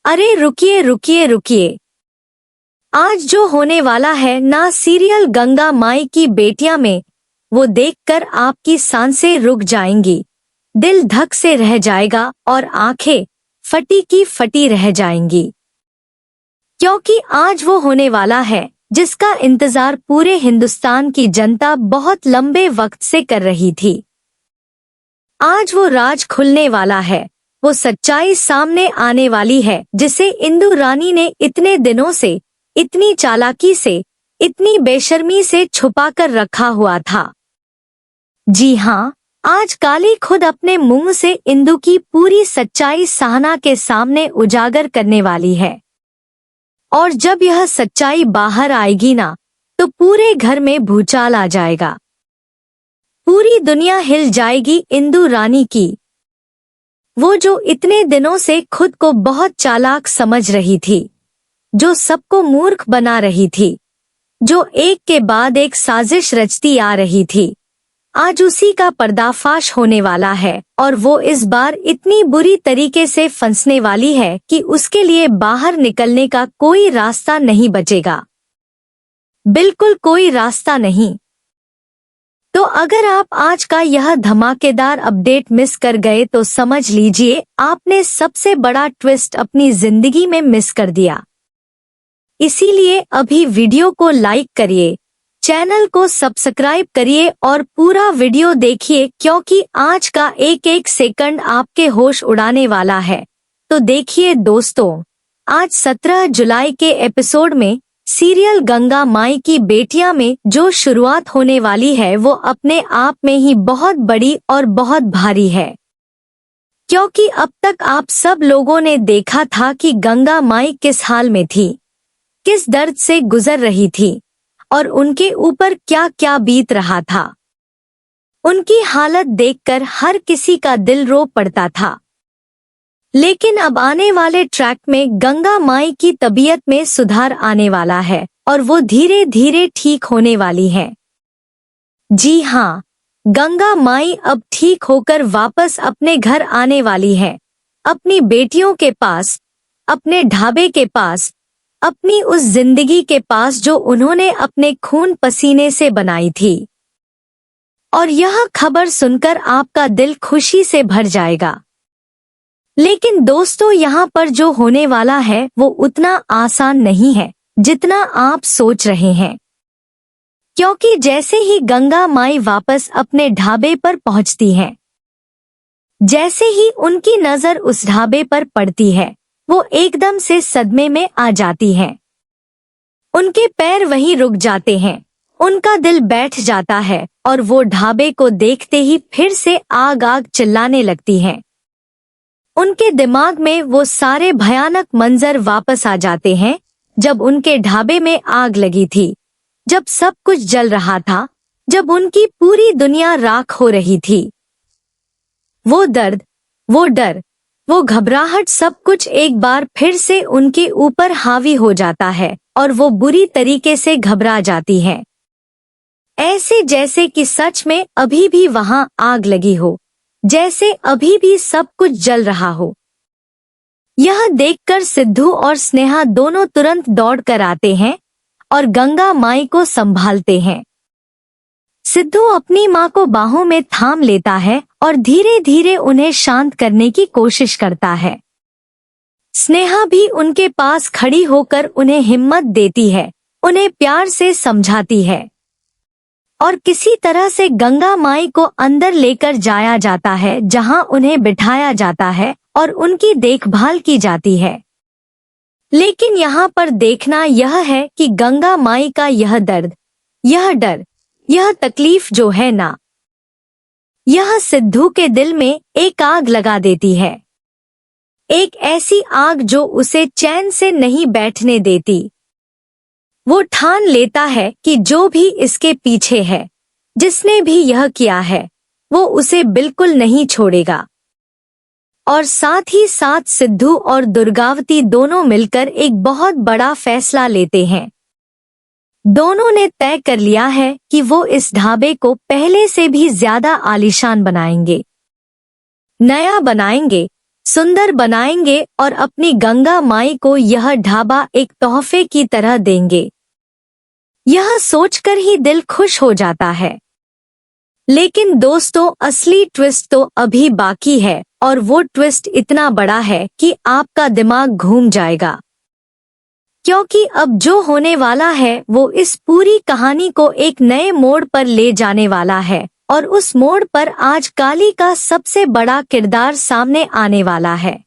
अरे रुकिए रुकिए रुकिए, आज जो होने वाला है ना सीरियल गंगा माई की बेटियां में, वो देखकर आपकी सांसें रुक जाएंगी, दिल धक से रह जाएगा और आंखें फटी की फटी रह जाएंगी। क्योंकि आज वो होने वाला है जिसका इंतजार पूरे हिंदुस्तान की जनता बहुत लंबे वक्त से कर रही थी। आज वो राज खुलने वाला है, वो सच्चाई सामने आने वाली है जिसे इंदु रानी ने इतने दिनों से, इतनी चालाकी से, इतनी बेशर्मी से छुपा कर रखा हुआ था। जी हाँ, आज काली खुद अपने मुंह से इंदु की पूरी सच्चाई सहना के सामने उजागर करने वाली है। और जब यह सच्चाई बाहर आएगी ना, तो पूरे घर में भूचाल आ जाएगा, पूरी दुनिया हिल जाएगी इंदु रानी की। वो जो इतने दिनों से खुद को बहुत चालाक समझ रही थी, जो सबको मूर्ख बना रही थी, जो एक के बाद एक साजिश रचती आ रही थी, आज उसी का पर्दाफाश होने वाला है। और वो इस बार इतनी बुरी तरीके से फंसने वाली है कि उसके लिए बाहर निकलने का कोई रास्ता नहीं बचेगा, बिल्कुल कोई रास्ता नहीं। तो अगर आप आज का यह धमाकेदार अपडेट मिस कर गए तो समझ लीजिए आपने सबसे बड़ा ट्विस्ट अपनी जिंदगी में मिस कर दिया। इसीलिए अभी वीडियो को लाइक करिए, चैनल को सब्सक्राइब करिए और पूरा वीडियो देखिए, क्योंकि आज का एक एक सेकंड आपके होश उड़ाने वाला है। तो देखिए दोस्तों, आज 17 जुलाई के एपिसोड में सीरियल गंगा माई की बेटियां में जो शुरुआत होने वाली है वो अपने आप में ही बहुत बड़ी और बहुत भारी है। क्योंकि अब तक आप सब लोगों ने देखा था कि गंगा माई किस हाल में थी, किस दर्द से गुजर रही थी और उनके ऊपर क्या क्या बीत रहा था। उनकी हालत देखकर हर किसी का दिल रो पड़ता था। लेकिन अब आने वाले ट्रैक में गंगा माई की तबीयत में सुधार आने वाला है और वो धीरे धीरे ठीक होने वाली है। जी हाँ, गंगा माई अब ठीक होकर वापस अपने घर आने वाली है, अपनी बेटियों के पास, अपने ढाबे के पास, अपनी उस जिंदगी के पास जो उन्होंने अपने खून पसीने से बनाई थी। और यह खबर सुनकर आपका दिल खुशी से भर जाएगा। लेकिन दोस्तों, यहाँ पर जो होने वाला है वो उतना आसान नहीं है जितना आप सोच रहे हैं। क्योंकि जैसे ही गंगा माई वापस अपने ढाबे पर पहुंचती हैं, जैसे ही उनकी नजर उस ढाबे पर पड़ती है, वो एकदम से सदमे में आ जाती हैं। उनके पैर वहीं रुक जाते हैं, उनका दिल बैठ जाता है और वो ढाबे को देखते ही फिर से आग आग चिल्लाने लगती हैं। उनके दिमाग में वो सारे भयानक मंजर वापस आ जाते हैं जब उनके ढाबे में आग लगी थी, जब सब कुछ जल रहा था, जब उनकी पूरी दुनिया राख हो रही थी। वो दर्द, वो डर, वो घबराहट, सब कुछ एक बार फिर से उनके ऊपर हावी हो जाता है और वो बुरी तरीके से घबरा जाती है, ऐसे जैसे कि सच में अभी भी वहां आग लगी हो, जैसे अभी भी सब कुछ जल रहा हो। यह देखकर सिद्धू और स्नेहा दोनों तुरंत दौड़ कर आते हैं और गंगा माई को संभालते हैं। सिद्धू अपनी माँ को बाहों में थाम लेता है और धीरे धीरे उन्हें शांत करने की कोशिश करता है। स्नेहा भी उनके पास खड़ी होकर उन्हें हिम्मत देती है, उन्हें प्यार से समझाती है और किसी तरह से गंगा माई को अंदर लेकर जाया जाता है, जहां उन्हें बिठाया जाता है और उनकी देखभाल की जाती है। लेकिन यहाँ पर देखना यह है कि गंगा माई का यह दर्द, यह डर, यह तकलीफ जो है ना, यह सिद्धू के दिल में एक आग लगा देती है, एक ऐसी आग जो उसे चैन से नहीं बैठने देती। वो ठान लेता है कि जो भी इसके पीछे है, जिसने भी यह किया है, वो उसे बिल्कुल नहीं छोड़ेगा। और साथ ही साथ सिद्धू और दुर्गावती दोनों मिलकर एक बहुत बड़ा फैसला लेते हैं। दोनों ने तय कर लिया है कि वो इस ढाबे को पहले से भी ज्यादा आलीशान बनाएंगे, नया बनाएंगे, सुंदर बनाएंगे और अपनी गंगा माई को यह ढाबा एक तोहफे की तरह देंगे। यह सोचकर ही दिल खुश हो जाता है। लेकिन दोस्तों, असली ट्विस्ट तो अभी बाकी है, और वो ट्विस्ट इतना बड़ा है कि आपका दिमाग घूम जाएगा। क्योंकि अब जो होने वाला है वो इस पूरी कहानी को एक नए मोड़ पर ले जाने वाला है, और उस मोड़ पर आज काली का सबसे बड़ा किरदार सामने आने वाला है।